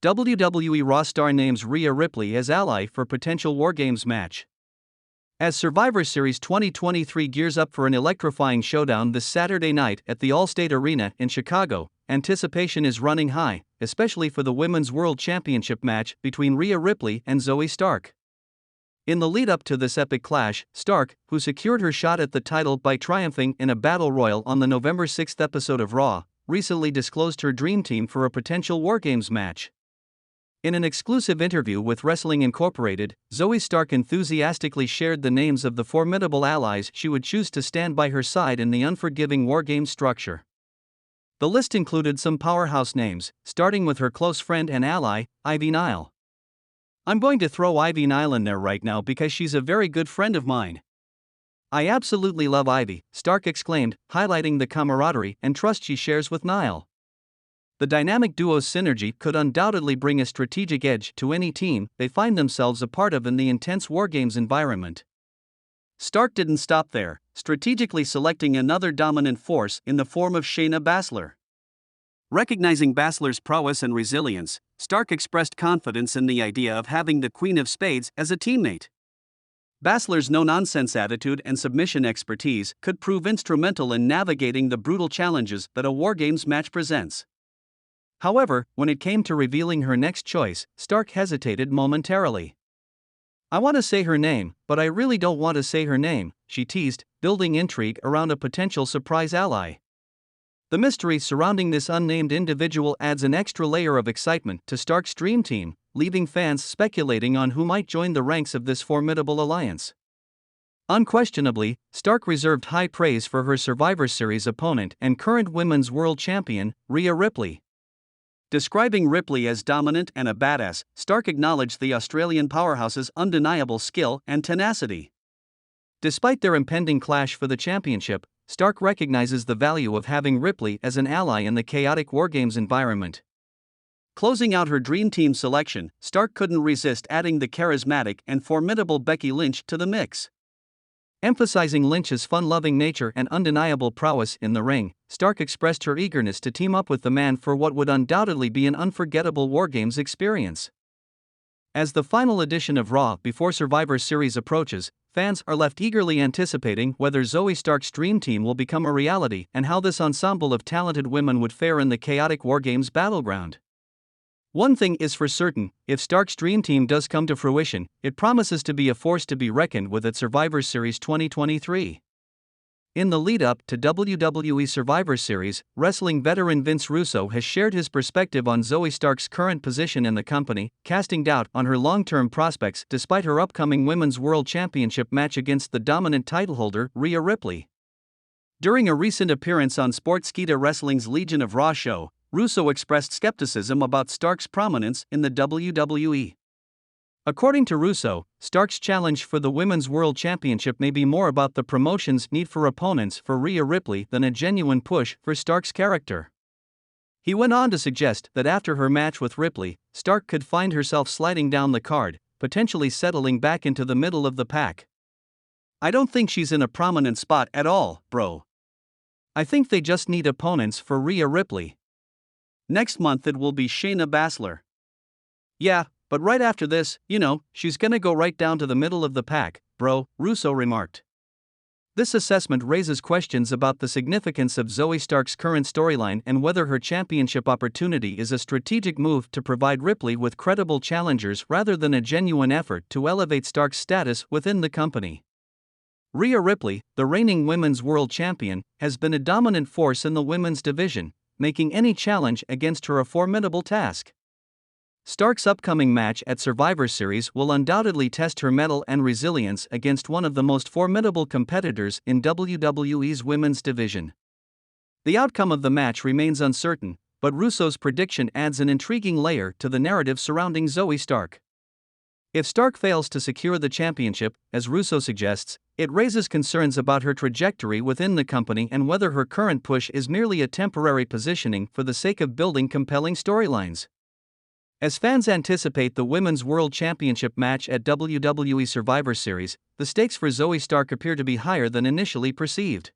WWE RAW star names Rhea Ripley as ally for potential WarGames match. As Survivor Series 2023 gears up for an electrifying showdown this Saturday night at the Allstate Arena in Chicago, anticipation is running high, especially for the Women's World Championship match between Rhea Ripley and Zoe Stark. In the lead-up to this epic clash, Stark, who secured her shot at the title by triumphing in a battle royal on the November 6 episode of RAW, recently disclosed her dream team for a potential WarGames match. In an exclusive interview with Wrestling Incorporated, Zoe Stark enthusiastically shared the names of the formidable allies she would choose to stand by her side in the unforgiving WarGames structure. The list included some powerhouse names, starting with her close friend and ally, Ivy Nile. "I'm going to throw Ivy Nile in there right now because she's a very good friend of mine. I absolutely love Ivy," Stark exclaimed, highlighting the camaraderie and trust she shares with Nile. The dynamic duo's synergy could undoubtedly bring a strategic edge to any team they find themselves a part of in the intense WarGames environment. Stark didn't stop there, strategically selecting another dominant force in the form of Shayna Baszler. Recognizing Baszler's prowess and resilience, Stark expressed confidence in the idea of having the Queen of Spades as a teammate. Baszler's no-nonsense attitude and submission expertise could prove instrumental in navigating the brutal challenges that a WarGames match presents. However, when it came to revealing her next choice, Stark hesitated momentarily. "I want to say her name, but I really don't want to say her name," she teased, building intrigue around a potential surprise ally. The mystery surrounding this unnamed individual adds an extra layer of excitement to Stark's dream team, leaving fans speculating on who might join the ranks of this formidable alliance. Unquestionably, Stark reserved high praise for her Survivor Series opponent and current Women's World Champion, Rhea Ripley. Describing Ripley as dominant and a badass, Stark acknowledged the Australian powerhouse's undeniable skill and tenacity. Despite their impending clash for the championship, Stark recognizes the value of having Ripley as an ally in the chaotic WarGames environment. Closing out her dream team selection, Stark couldn't resist adding the charismatic and formidable Becky Lynch to the mix. Emphasizing Lynch's fun-loving nature and undeniable prowess in the ring, Stark expressed her eagerness to team up with the man for what would undoubtedly be an unforgettable WarGames experience. As the final edition of RAW before Survivor Series approaches, fans are left eagerly anticipating whether Zoe Stark's dream team will become a reality and how this ensemble of talented women would fare in the chaotic WarGames battleground. One thing is for certain, if Stark's dream team does come to fruition, it promises to be a force to be reckoned with at Survivor Series 2023. In the lead-up to WWE Survivor Series, wrestling veteran Vince Russo has shared his perspective on Zoe Stark's current position in the company, casting doubt on her long-term prospects despite her upcoming Women's World Championship match against the dominant titleholder, Rhea Ripley. During a recent appearance on Sportskeeda Wrestling's Legion of RAW show, Russo expressed skepticism about Stark's prominence in the WWE. According to Russo, Stark's challenge for the Women's World Championship may be more about the promotion's need for opponents for Rhea Ripley than a genuine push for Stark's character. He went on to suggest that after her match with Ripley, Stark could find herself sliding down the card, potentially settling back into the middle of the pack. "I don't think she's in a prominent spot at all, bro. I think they just need opponents for Rhea Ripley. Next month it will be Shayna Baszler. Yeah, but right after this, she's gonna go right down to the middle of the pack, bro," Russo remarked. This assessment raises questions about the significance of Zoe Stark's current storyline and whether her championship opportunity is a strategic move to provide Ripley with credible challengers rather than a genuine effort to elevate Stark's status within the company. Rhea Ripley, the reigning Women's World Champion, has been a dominant force in the women's division, making any challenge against her a formidable task. Stark's upcoming match at Survivor Series will undoubtedly test her mettle and resilience against one of the most formidable competitors in WWE's women's division. The outcome of the match remains uncertain, but Russo's prediction adds an intriguing layer to the narrative surrounding Zoe Stark. If Stark fails to secure the championship, as Russo suggests, it raises concerns about her trajectory within the company and whether her current push is merely a temporary positioning for the sake of building compelling storylines. As fans anticipate the Women's World Championship match at WWE Survivor Series, the stakes for Zoe Stark appear to be higher than initially perceived.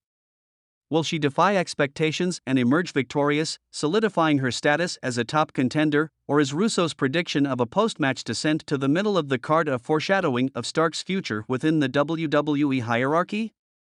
Will she defy expectations and emerge victorious, solidifying her status as a top contender, or is Russo's prediction of a post-match descent to the middle of the card a foreshadowing of Stark's future within the WWE hierarchy?